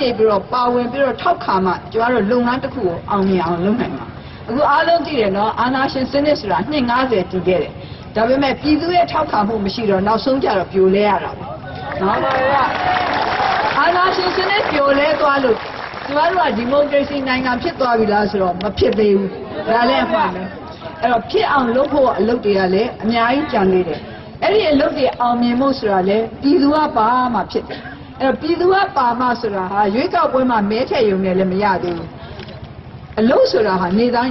နေပြီးတော့ပါဝင်ပြီးတော့ထောက်ခံမှကျမတို့လုပ်ငန်းတစ်ခုကိုအောင်မြင်အောင်လုပ်နိုင်မှာအခုအားလုံးသိတယ်နော်အာဏာရှင်စနစ်ဆိုတာနှစ်90တည်ခဲ့တယ်ဒါပေမဲ့ပြည်သူရဲ့ထောက်ခံမှုမရှိတော့နောက်ဆုံးကြတော့ပြိုလဲရတာပေါ့နော်အာဏာရှင်စနစ်ပြိုလဲသွားလို့ကျမတို့ကဒီမိုကရေစီနိုင်ငံဖြစ်သွားပြီလားဆိုတော့မဖြစ်သေးဘူးဒါလည်းအမှန်ပဲအဲ့တော့ဖြစ်အောင်လုပ်ဖို့အလုပ်တွေကလည်းအများကြီးကြံနေတယ်အဲ့ဒီအလုပ်တွေအောင်မြင်ဖို့ဆိုတာလည်းပြည်သူကပါမှဖြစ်တယ်အဲ့တော့ပြည်သူကပါမှဆိုတာဟာရွေးကောက်ပွဲမှာမဲထည့်ရုံနဲ့လည်းမရသေးဘူးအလုပ်ဆိုတာဟာနေတိုင်း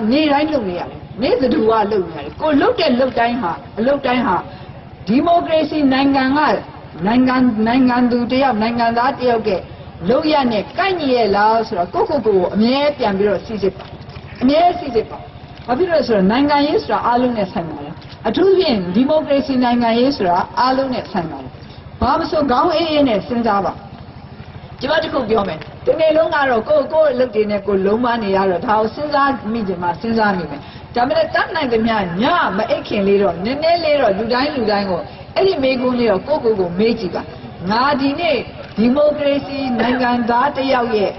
လုပ်နေရတယ်နေ့သတူကလုပ်နေရတယ်ကိုလုပ်တဲ့လုပ်တိုင်းဟာအလုပ်တိုင်းဟာဒီမိုကရေစီနိုင်ငံကနိုင်ငံသူတယောက်နိုင်ငံသားတယောက်ကလုပ်ရနဲ့ကိုက်ညီရဲ့လားဆိုတော့ကိုအမြဲပြန်ပြီးတော့စီစစ်ပါအမြဲစီစစ်ပါဘာဖြစ်လို့လဲဆိုတော့နိုင်ငံရေးဆိုတာအားလုံးနဲ့ဆိုင်ပါတယ်အထူးဖြင့်ဒီမိုကရေစီနိုင်ငံရေးဆိုတာအားလုံးနဲ့ဆိုင်ပါတယ်ဘာမဆိုခေါင်းအေးအေးနဲ့စဉ်းစားပါကျမတို့ပြောမယ်ဒီနေ့လုံးကတော့ကိုအလုပ်တွေနဲ့ကိုလုံးမနေရတော့ဒါကိုစဉ်းစားမိကြမှာစဉ်းစားမိမယ်ဒါပေမဲ့တတ်နိုင်သမျှညမအိတ်ခင်လေးတော့နည်းနည်းလေးတော့လူတိုင်းကိုအဲ့ဒီမေးခွန်းလေးတော့ကိုမေးကြည့်ပါငါဒီနေ့ဒီမိုကရေစီနိုင်ငံသားတစ်ယောက်ရဲ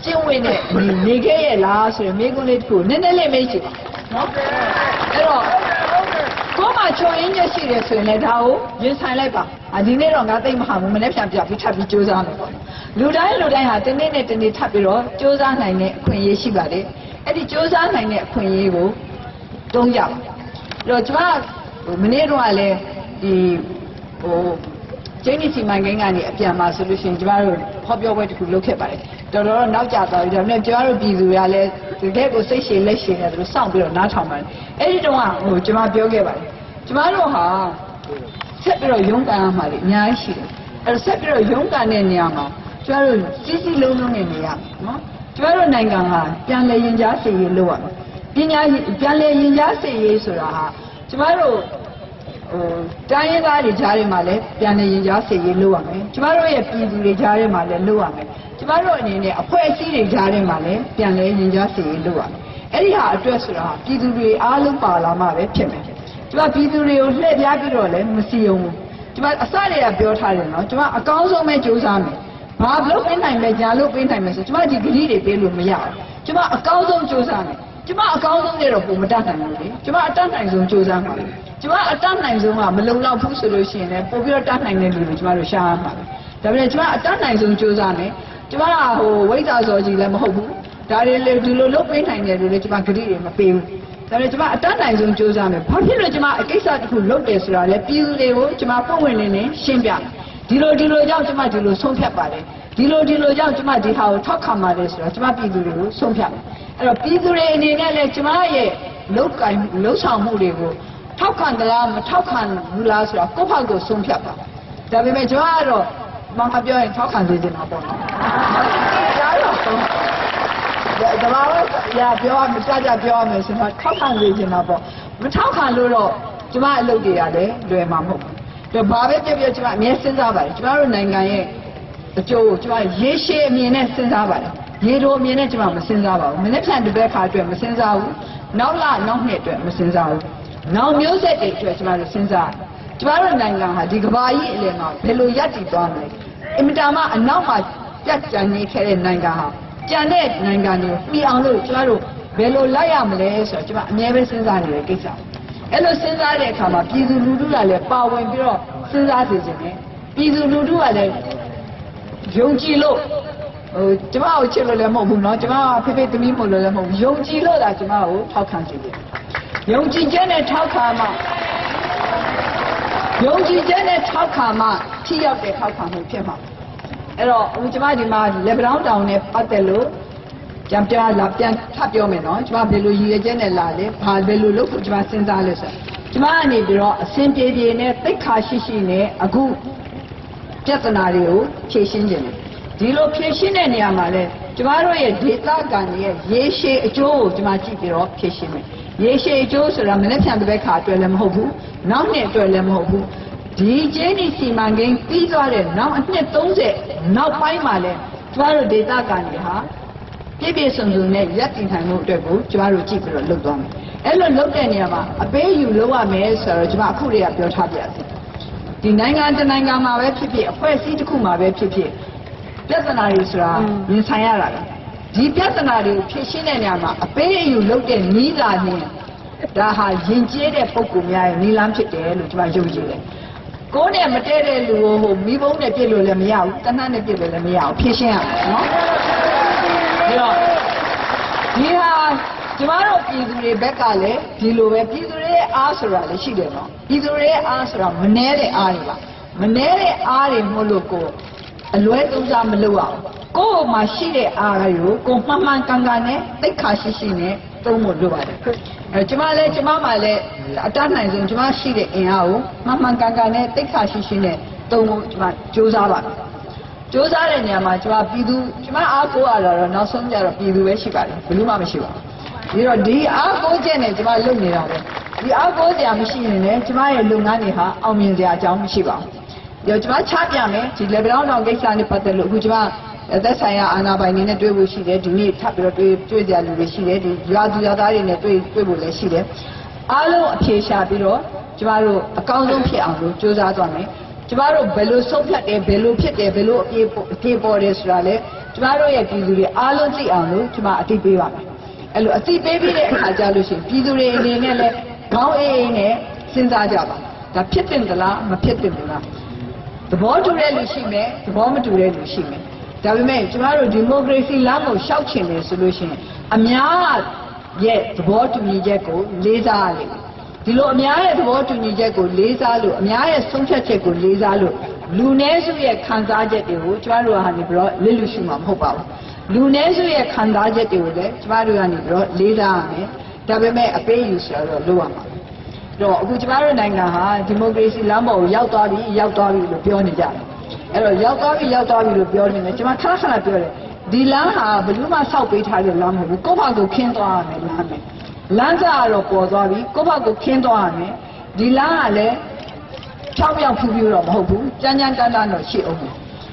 ့ကျင့်ဝတ်နဲ့နေခဲ့ရဲ့လားဆိုရင်မေးခွန်းလေးတစ်ခုနည်းနည်းလေးမေးကြည့်ပါနော်အဲ့တော့ကိုမှချုံရင်းချက်ရှိတယ်ဆိုရင်လည်းဒါကိုရင်ဆိုင်လိုက်ပါဒီနေ့တော့ငါသိမဟာဘူးမနေ့ပြန်ပြပြီးထပ်ပြီးစူးစမ်းမယ်ပေါ့လူတိုင်းဟာတနေ့နဲ့တနေ့ထပ်ပြီးတော့စူးစမ်းနိုင်တဲ့အခွင့်အရေးရှိပါတယ်အဲ့ဒီစူးစမ်းနိုင်တဲ့အခွင့်အရေးကိုတုံးကြပါအဲ့တော့ကျွန်မမနေ့တော့လည်းဒီကျင်းစီမိုင်ကိန်းကနေအပြန်มาဆိုလို့ရှိရင်ကျမတို့ဟောပြောပွဲတစ်ခုလုပ်ခဲ့ပါတယ်တော်တော်နောက်ကျသွားပြီဒါပေမဲ့ကျမတို့ပြည်သူတွေကလည်းတကယ်ကိုစိတ်ရှည်လက်ရှည်နဲ့သူတို့စောင့်ပြီးတော့နားထောင်ပါတယ်အဲ့ဒီတော့ကျမပြောခဲ့ပါတယ်ကျမတို့ဟာဆက်ပြီးတော့ရုန်းကန်ရမှာလေအများကြီးရှိတယ်အဲ့ဆက်ပြီးတော့ရုန်းကန်တဲ့နေရာမှာကျမတို့စီးလုံးနဲ့နေရမယ်နော်ကျမတို့နိုင်ငံဟာပြန်လည်ရင်ကြားစေရေးလုပ်ရမယ်ပညာပြန်လည်ရင်ကြားစေရေးဆိုတာဟာကျမတို့တိုင်းရင်းသားတွေကြားထဲမှာလည်းပြန်လည်ရင်ကြားစေရေးလုပ်ရမယ်ကျမတို့ရဲ့ပြည်သူတွေကြားထဲမှာလည်းလုပ်ရမယ်ကျမတို့အနေနဲ့အဖွဲ့အစည်းတွေကြားထဲမှာလည်းပြန်လည်ရင်ကြားစေရေးလုပ်ရမယ်အဲ့ဒီဟာအတွက်ဆိုတာပြည်သူတွေအားလုံးပါလာမှပဲဖြစ်မယ်ကျမပြည်သူတွေကိုလှည့်ပြားပြီးတော့လည်းမစီအောင်ဘူးကျမအစတွေကပြောထားတယ်နော်ကျမအကောင်းဆုံးပဲကြိုးစားမယ်ဘာလို့ပေးနိုင်လဲညာလို့ပေးနိုင်မယ်ဆိုကျမဒီဂရီတွေပေးလို့မရဘူးကျမအကောင်းဆုံးကြိုးစားမယ်ကျမအကောင်းဆုံးနဲ့တော့ပုံမတတ်နိုင်ဘူးလေကျမအတတ်နိုင်ဆုံးကြိုးစားမှာကျမအတတ်နိုင်ဆုံးကမလုံလောက်ဘူးဆိုလို့ရှိရင်လည်းပို့ပြီးတော့တတ်နိုင်တဲ့လူတွေကျမတို့ရှားရမှာပဲဒါပေမဲ့ကျမအတတ်နိုင်ဆုံးကြိုးစားမယ်ကျမကဝိဇ္ဇာစောကြီးလည်းမဟုတ်ဘူးဒါတွေလေဒီလိုလုပ်ပေးနိုင်တယ်လို့လည်းကျမဂရီတွေမပေးဘူးဒါပေမဲ့ကျမအတတ်နိုင်ဆုံးကြိုးစားမယ်ဘာဖြစ်လို့ကျမအကိစ္စတစ်ခုလုပ်တယ်ဆိုတာလဲပြည်သူတွေကိုကျမပုံဝင်နေရှင်းပြဒီလိုကြောင့်ကျမဒီလိုဆုံးဖြတ်ပါတယ်ဒီလိုကြောင့်ကျမဒီဟာကိုထောက်ခံပါတယ်ဆိုတာကျမပြည်သူတွေကိုဆုံးဖြတ်တယ်အဲ့တော့ပြည်သူတွေအနေနဲ့လည်းကျမရဲ့လုပ်ဆောင်မှုတွေကိုထောက်ခံသလားမထောက်ခံဘူးလားဆိုတာကိုယ့်ဘက်ကိုဆုံးဖြတ်ပါဒါပေမဲ့ကျမကတော့မမပြောရင်ထောက်ခံသေးတယ်မှာပေါ့နော်ဒါတော့ဒါမှရပြောရမယ်ကြပြောရမယ်ဆိုတော့ထောက်ခံသေးတယ်မှာပေါ့မထောက်ခံလို့တော့ကျမအလုပ်တွေကလည်းလွယ်မှာမဟုတ်ဘူးဒါဘာပဲပြောကျမအမြဲစဉ်းစားပါတယ်ကျမတို့နိုင်ငံရဲ့အကျိုးကိုကျမရေရှည်အမြင်နဲ့စဉ်းစားပါတယ်ရေတိုအမြင်နဲ့ကျမမစဉ်းစားပါဘူးမနေ့ဖြန်တစ်ပတ်ခါအတွက်မစဉ်းစားဘူးနောက်နှစ်အတွက်မစဉ်းစားဘူးနောက်မျိုးဆက်တွေအတွက်ကျမတို့စဉ်းစားကျမတို့နိုင်ငံဟာဒီကမ္ဘာကြီးအလယ်မှာဘယ်လိုရပ်တည်သွားမလဲအင်မတန်မှအနောက်မှာပြတ်ကျန်နေခဲ့တဲ့နိုင်ငံဟာကျန်တဲ့နိုင်ငံတွေကိုပြီးအောင်လို့ကျမတို့ဘယ်လိုလိုက်ရမလဲဆိုတော့ကျမအမြဲပဲစဉ်းစားနေတဲ့ကိစ္စအဲ့လိုစဉ်းစားတဲ့အခါမှာပြည်သူလူထုကလည်းပါဝင်ပြီးတော့စဉ်းစားစေချင်တယ်ပြည်သူလူထုကလည်းယုံကြည်လို့ကျမကိုချစ်လို့လည်းမဟုတ်ဘူးเนาะကျမကဖေဖေသမီးမို့လို့လည်းမဟုတ်ဘူးယုံကြည်လို့သာကျမကိုထောက်ခံစေတယ်ယုံကြည်ချက်နဲ့ထောက်ခံမှထိရောက်တဲ့ထောက်ခံမှုဖြစ်မှာအဲ့တော့ကျမဒီမှာလက်ပံတောင်နဲ့ပတ်သက်လို့ပြန်ထပ်ပြောမယ်နော်ကျမဘယ်လိုရည်ရွယ်ချက်နဲ့လာလဲဘယ်လိုလုပ်ဖို့ကျမစဉ်းစားလဲဆိုကျမကနေပြီးတော့အစဉ်ပြေနဲ့သိက္ခာရှိနဲ့အခုပြဿနာတွေကိုဖြေရှင်းခြင်းဒီလိုဖြေရှင်းတဲ့နေရာမှာလဲကျမတို့ရဲ့ဒေသခံတွေရဲ့ရေရှည်အကျိုးကိုကျမကြည့်ပြီးတော့ဖြေရှင်းမယ်ရေရှည်အကျိုးဆိုတာမနေ့ဖြန်တစ်ပတ်ခါအတွက်လည်းမဟုတ်ဘူးနောက်နှစ်အတွက်လည်းမဟုတ်ဘူးဒီကျင်းဒီစီမံကိန်းပြီးသွားတဲ့နောက်အနှစ်30နောက်ပိုင်းမှာလဲကျမတို့ဒေသခံတွေဟာပြည့်စုံနဲ့ရပ်တည်နိုင်မှုအတွက်ကိုကျမတို့ကြည့်ပြီးတော့လုပ်သွားမယ်အဲ့လိုလုပ်တဲ့နေရာမှာအပေးယူလုပ်ရမယ်ဆိုတော့ကျမအခုတည်းကပြောထားပြရစီဒီနိုင်ငံတစ်နိုင်ငံမှာပဲဖြစ်ဖြစ်အဖွဲ့အစည်းတစ်ခုမှာပဲဖြစ်ဖြစ် ပြဿနာတွေဆိုတာရင်ဆိုင်ရတာပဲဒီပြဿနာတွေကိုဖြေရှင်းတဲ့နေရာမှာအပေးအယူလုပ်တဲ့နီးလာနေဒါဟာယဉ်ကျေးတဲ့ပုံကူများရဲ့နီလန်းဖြစ်တယ်လို့ကျွန်မယုံကြည်တယ်ကိုယ်နဲ့မတည့်တဲ့လူကိုမိဘုံနဲ့ပြစ်လို့လည်းမရဘူးတဏှနဲ့ပြစ်လို့လည်းမရဘူးဖြေရှင်းရမယ်နော်ဒီတော့ဒီဟာကျမတို့ပြည်သူတွေဘက်ကလည်းဒီလိုပဲပြည်သူတွေရဲ့အားဆိုတာလည်းရှိတယ်နော်ပြည်သူတွေရဲ့အားဆိုတာမနှဲတဲ့အားတွေပါမနှဲတဲ့အားတွေမို့လို့ကိုအလွဲသုံးစားမလုပ်အောင်ကိုယ်မှာရှိတဲ့အားတွေကိုမှန်မှန်ကန်ကန်နဲ့သိက္ခာရှိရှိနဲ့သုံးဖို့လိုပါတယ်ကျမလည်းကျမမှလည်းအတတ်နိုင်ဆုံးကျမရှိတဲ့အင်အားကိုမှန်မှန်ကန်ကန်နဲ့သိက္ခာရှိရှိနဲ့သုံးဖို့ကျမကြိုးစားပါမယ်ကြိုးစားတဲ့နေရာမှာကျမပြည်သူကျမအားကိုးရတော့နောက်ဆုံးကြတော့ပြည်သူပဲရှိပါတယ်ဘယ်လို့မှမရှိပါဘူးပြီးတော့ဒီအားကိုးချက်နဲ့ကျမလုပ်နေတာပဲဒီအားကိုးစရာမရှိရင်လည်းကျမရဲ့လုပ်ငန်းတွေဟာအောင်မြင်စရာအကြောင်းမရှိပါဘူးပြီးတော့ကျမချပြမယ်ဒီ level တောင်ကိစ္စနဲ့ပတ်သက်လို့အခုကျမသက်ဆိုင်ရာအာဏာပိုင်တွေနဲ့တွေ့ဖို့ရှိတယ်ဒီနေ့ထပ်ပြီးတော့တွေ့ကြလူတွေရှိတယ်ဒီရွာသူရွာသားတွေနဲ့တွေ့ဖို့လည်းရှိတယ်အားလုံးအဖြေရှာပြီးတော့ကျမတို့အကောင်းဆုံးဖြစ်အောင်လို့ကြိုးစားသွားမယ်ကျမတို့ဘယ်လိုဆုံးဖြတ်တယ်ဘယ်လိုဖြစ်တယ်ဘယ်လိုအပြေပေါ်တယ်ဆိုတာလဲကျမတို့ရဲ့ပြည်သူတွေအားလုံးသိအောင်လို့ကျမအသိပေးပါမယ်အဲ့လိုအသိပေးပြီးတဲ့အခါကျလို့ရှိရင်ပြည်သူတွေအနေနဲ့လည်းခေါင်းအေးအေးနဲ့စဉ်းစားကြပါဒါဖြစ်တင်သလားမဖြစ်တင်ဘူးလားသဘောတူတဲ့လူရှိမယ်သဘောမတူတဲ့လူရှိမယ်ဒါပေမဲ့ကျမတို့ဒီမိုကရေစီလမ်းကိုရှောက်ချင်တယ်ဆိုလို့ရှိရင်အများရဲ့သဘောတူညီချက်ကိုလေးစားရလိမ့်မယ်ဒီလိုအများရဲ့သဘောတူညီချက်ကိုလေးစားလို့အများရဲ့ဆုံးဖြတ်ချက်ကိုလေးစားလို့လူနည်းစုရဲ့ခံစားချက်တွေကိုကျမတို့ကနေပြီးတော့လစ်လူရှုမှာမဟုတ်ပါဘူးလူနည်းစုရဲ့ခံစားချက်တွေကိုလည်းကျမတို့ကနေပြီးတော့လေးစားရမယ်ဒါပေမဲ့အပေးယူဆိုတော့လုပ်ရမှာတော့အခုကျမတို့နိုင်ငံဟာဒီမိုကရေစီလမ်းပေါ်ကိုရောက်သွားပြီလို့ပြောနေကြတယ်အဲ့တော့ရောက်သွားပြီလို့ပြောနေတယ်ကျွန်မခဏပြောတယ်ဒီလမ်းဟာဘယ်သူမှစောက်ပေးထားတဲ့လမ်းမဟုတ်ဘူးကိုယ့်ဘာကိုခင်းသွားရမယ်လမ်းပဲလမ်းစာကတော့ပေါ်သွားပြီကိုယ့်ဘာကိုခင်းသွားရမယ်ဒီလမ်းကလည်းဖြောင်းဖြူတော့မဟုတ်ဘူးကြမ်းတမ်းတော့ရှိအောင်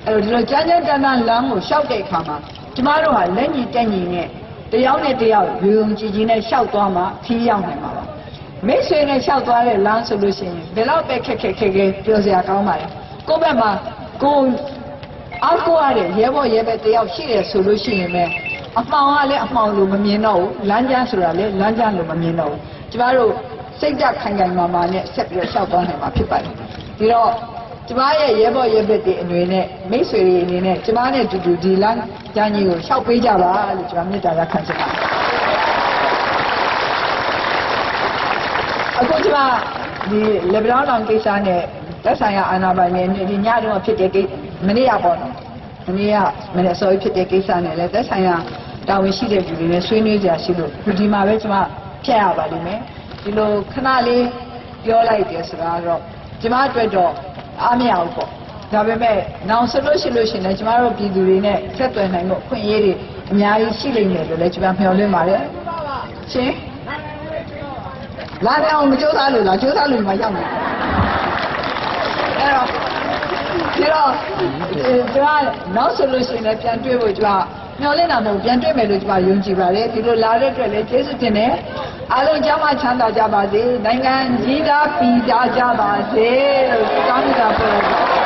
အဲ့တော့ဒီလိုကြမ်းတမ်းလမ်းကိုရှောက်တဲ့အခါမှာကျမတို့ဟာလက်ညီတက်ညီနဲ့တယောက်နဲ့တယောက်ယုံကြည်နဲ့ရှောက်သွားမှခီးရောက်နိုင်မှာပါမိတ်ဆွေနဲ့ရှောက်သွားတဲ့လမ်းဆိုလို့ရှိရင်ဒီလောက်ပဲခက်ပြောစရာကောင်းပါလေကိုယ့်ဘက်မှာကိုအောက်ကိုရတဲ့ရဲဘော်ရဲဘက်တယောက်ရှိတယ်ဆိုလို့ရှိရင်လည်းအမှောင်ကလည်းအမှောင်လို့မမြင်တော့ဘူးလမ်းကျန်းဆိုတာလည်းလမ်းကျန်းလို့မမြင်တော့ဘူးကျမတို့စိတ်ဓာတ်ခိုင်မာနဲ့ဆက်ပြီးတော့ရှောက်သွားနိုင်မှာဖြစ်ပါတယ်ဒီတော့ကျမရဲ့ရဲဘော်ရဲဘက်တွေအနေနဲ့မိတ်ဆွေတွေအနေနဲ့ကျမနဲ့တူတူဒီလမ်းကျန်းကြီးကိုရှောက်ပေးကြပါလို့ကျမမေတ္တာရပ်ခံချင်ပါတယ်အခုကျမဒီလေဗလောင်းတောင်ကိစ္စနဲ့သက်ဆိုင်ရာအာဏာပိုင်တွေဒီညတုန်းကဖြစ်တဲ့ကိစ္စမနေ့ကပေါ့နော်မနေ့စောဖြစ်တဲ့ကိစ္စနဲ့လည်းသက်ဆိုင်ရာတာဝန်ရှိတဲ့လူတွေနဲ့ဆွေးနွေးကြရှိလို့ဒီမှာပဲကျမဖြတ်ရပါလိမ့်မယ်ဒီလိုခဏလေးပြောလိုက်တယ်ဆိုတာတော့ကျမအတွက်တော့အားမရဘူးပေါ့ဒါပေမဲ့နောက်ဆက်လို့ရှိရင်လည်းကျမတို့ပြည်သူတွေနဲ့ဆက်သွယ်နိုင်မှုအခွင့်အရေးတွေအများကြီးရှိလိမ့်မယ်လို့လည်းကျမမျှော်လင့်ပါတယ်ရှင်လာတဲ့အောင်မကြိုးစားလို့လားကြိုးစားလို့မှရောက်နေအဲ့တော့ဒီတော့ကျွန်တော်နောက်ဆိုလို့ရှိရင်လည်းပြန်တွေ့ဖို့ကျွန်တော်မျှော်လင့်တာမဟုတ်ပြန်တွေ့မယ်လို့ကျွန်တော်ယုံကြည်ပါတယ်ဒီလိုလာတဲ့အတွက်လည်းကျေးဇူးတင်တယ်အားလုံးကြောင်းမချမ်းသာကြပါစေနိုင်ငံကြီးသားပြည်သားကြပါစေလို့တောင်းနေတာပို့